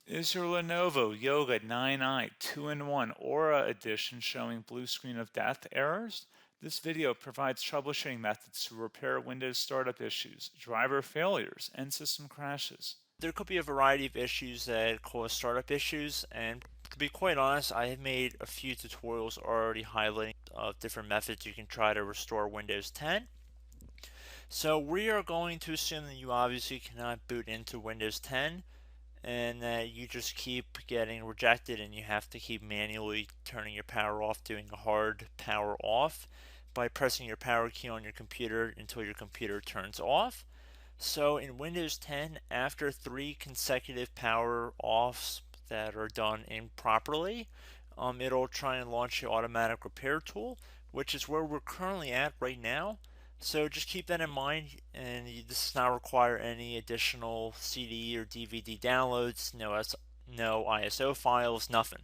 Is your Lenovo Yoga 9i 2-in-1 Aura Edition showing blue screen of death errors? This video provides troubleshooting methods to repair Windows startup issues, driver failures, and system crashes. There could be a variety of issues that cause startup issues, and to be quite honest, I have made a few tutorials already highlighting different methods you can try to restore Windows 10. So we are going to assume that you obviously cannot boot into Windows 10 and that you just keep getting rejected and you have to keep manually turning your power off, doing a hard power off by pressing your power key on your computer until your computer turns off. So in Windows 10, after 3 consecutive power offs that are done improperly, it'll try and launch the automatic repair tool, which is where we're currently at right now. So just keep that in mind, and this does not require any additional CD or DVD downloads, no ISO files, nothing.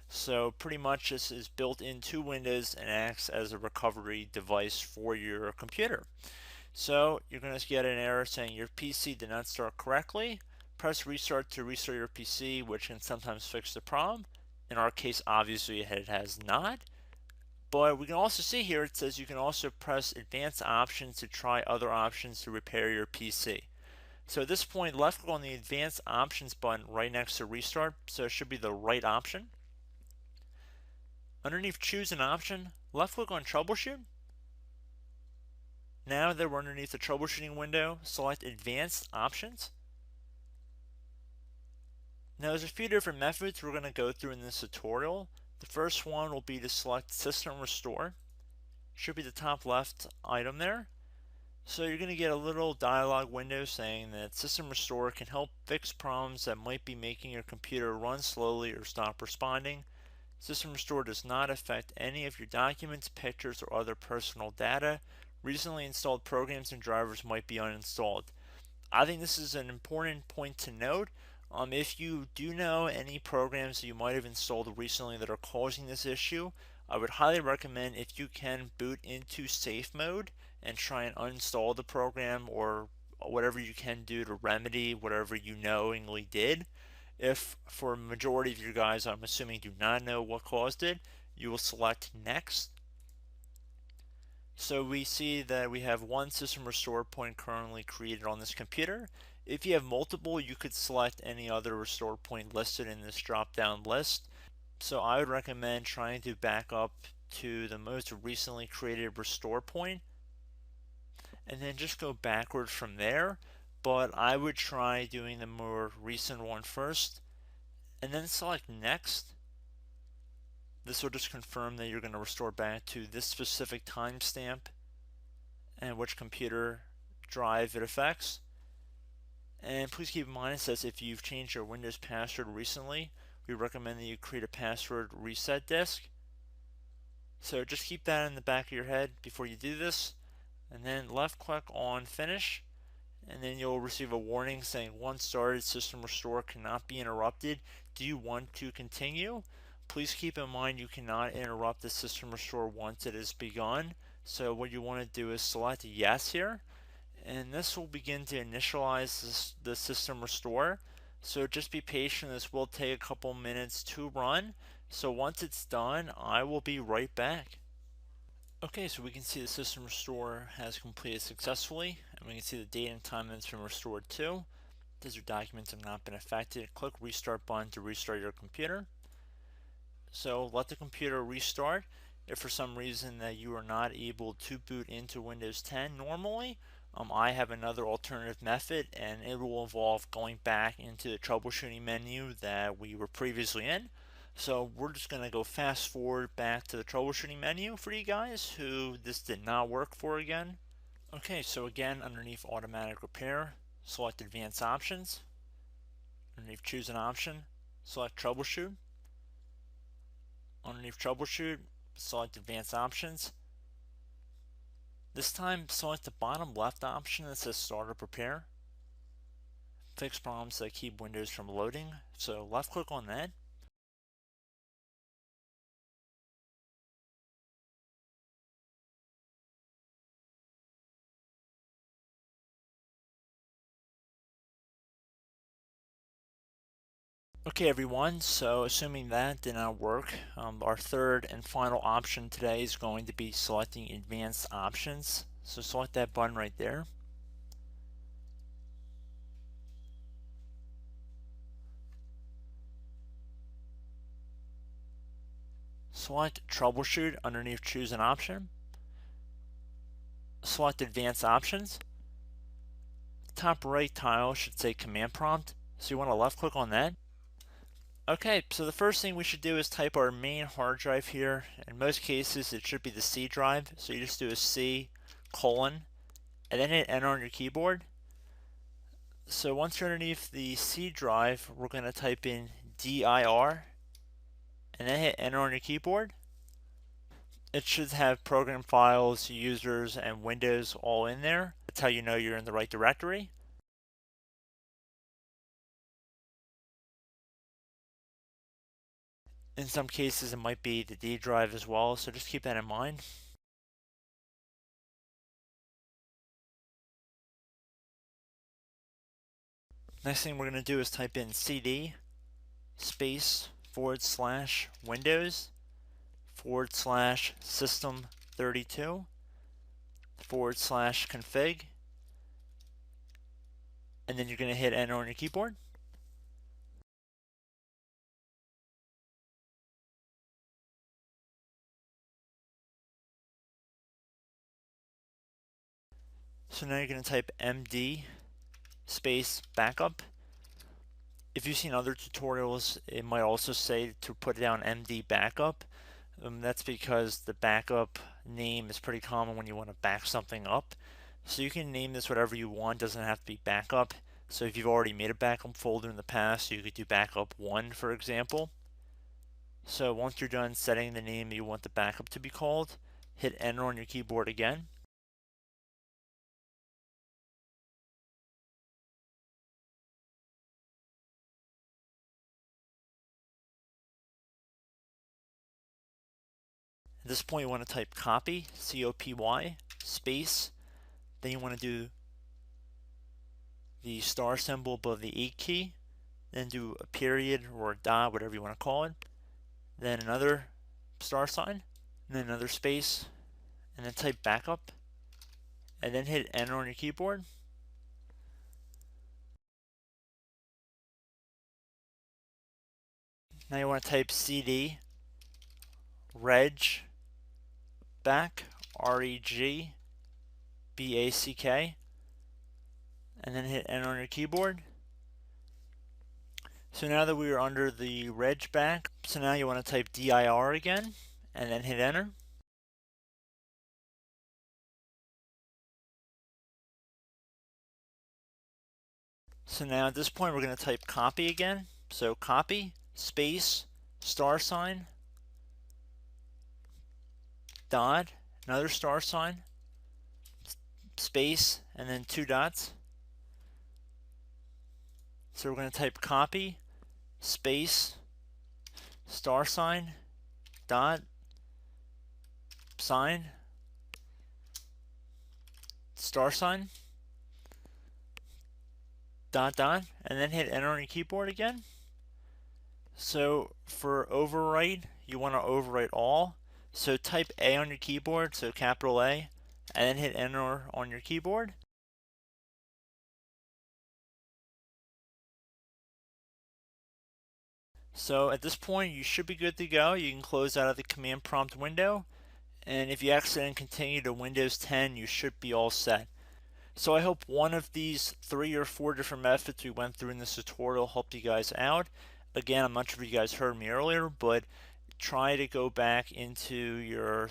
So pretty much this is built into Windows and acts as a recovery device for your computer. So you're going to get an error saying your PC did not start correctly. Press restart to restart your PC, which can sometimes fix the problem. In our case, obviously it has not. But we can also see here it says you can also press advanced options to try other options to repair your PC. So at this point, left click on the advanced options button right next to restart, so it should be the right option. Underneath choose an option, left click on troubleshoot. Now that we're underneath the troubleshooting window, select advanced options. Now there's a few different methods we're going to go through in this tutorial. The first one will be to select System Restore. Should be the top left item there. So you're going to get a little dialog window saying that System Restore can help fix problems that might be making your computer run slowly or stop responding. System Restore does not affect any of your documents, pictures, or other personal data. Recently installed programs and drivers might be uninstalled. I think this is an important point to note. If you do know any programs that you might have installed recently that are causing this issue, I would highly recommend if you can boot into safe mode and try and uninstall the program or whatever you can do to remedy whatever you knowingly did. If for a majority of you guys, I'm assuming do not know what caused it, you will select next. So we see that we have one system restore point currently created on this computer. If you have multiple, you could select any other restore point listed in this drop down list. So I would recommend trying to back up to the most recently created restore point and then just go backwards from there. But I would try doing the more recent one first and then select next. This will just confirm that you're going to restore back to this specific timestamp and which computer drive it affects. And please keep in mind it says if you've changed your Windows password recently, we recommend that you create a password reset disk. So just keep that in the back of your head before you do this, and then left click on finish, and then you'll receive a warning saying once started, system restore cannot be interrupted. Do you want to continue? Please keep in mind you cannot interrupt the system restore once it has begun. So what you want to do is select yes here, and this will begin to initialize the system restore. So just be patient, this will take a couple minutes to run. So once it's done, I will be right back. Okay, so we can see the system restore has completed successfully, and we can see the date and time that it's been restored to. These your documents have not been affected. Click restart button to restart your computer. So let the computer restart. If for some reason that you are not able to boot into Windows 10 normally, I have another alternative method, and it will involve going back into the troubleshooting menu that we were previously in. So we're just going to go fast forward back to the troubleshooting menu for you guys who this did not work for again. Okay, so again, underneath automatic repair, select advanced options. Underneath choose an option, select troubleshoot. Underneath troubleshoot, select advanced options. This time, select the bottom left option that says startup repair. Fix problems that keep Windows from loading. So left click on that. Okay everyone, so assuming that did not work, our third and final option today is going to be selecting advanced options. So select that button right there. Select troubleshoot underneath choose an option. Select advanced options. Top right tile should say command prompt, so you want to left click on that. Okay, so the first thing we should do is type our main hard drive here. In most cases it should be the C drive, so you just do a C colon and then hit enter on your keyboard. So once you're underneath the C drive, we're going to type in dir and then hit enter on your keyboard. It should have program files, users, and Windows all in there. That's how you know you're in the right directory. In some cases, it might be the D drive as well, so just keep that in mind. Next thing we're going to do is type in cd space / Windows / system 32 / config, and then you're going to hit enter on your keyboard. So now you're going to type md space backup. If you've seen other tutorials, it might also say to put down md backup. That's because the backup name is pretty common when you want to back something up. So you can name this whatever you want, doesn't have to be backup. So if you've already made a backup folder in the past, you could do backup 1, for example. So once you're done setting the name you want the backup to be called, hit enter on your keyboard again. At this point, you want to type copy, C-O-P-Y, space. Then you want to do the star symbol above the 8 key. Then do a period or a dot, whatever you want to call it. Then another star sign, and then another space, and then type backup, and then hit enter on your keyboard. Now you want to type cd reg back, REG BACK, and then hit enter on your keyboard. So now that we are under the reg back, so now you want to type dir again, and then hit enter. So now at this point we're going to type copy again. So copy, space, star sign, dot, another star sign, space, and then 2 dots. So we're going to type copy, space, star sign, dot, sign, star sign, dot, dot, and then hit enter on your keyboard again. So for overwrite, you want to overwrite all. So type A on your keyboard, so capital A, and then hit enter on your keyboard. So at this point, you should be good to go. You can close out of the command prompt window. And if you accidentally continue to Windows 10, you should be all set. So I hope one of these 3 or 4 different methods we went through in this tutorial helped you guys out. Again, I'm not sure if you guys heard me earlier, but try to go back into your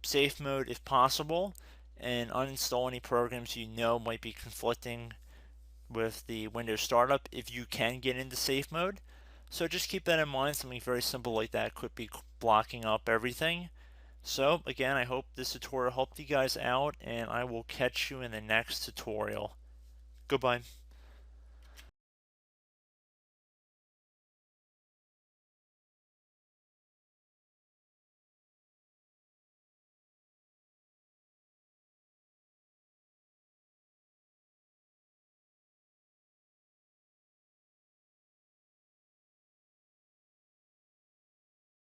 safe mode if possible and uninstall any programs you know might be conflicting with the Windows startup if you can get into safe mode. So just keep that in mind. Something very simple like that could be blocking up everything. So again, I hope this tutorial helped you guys out, and I will catch you in the next tutorial. Goodbye.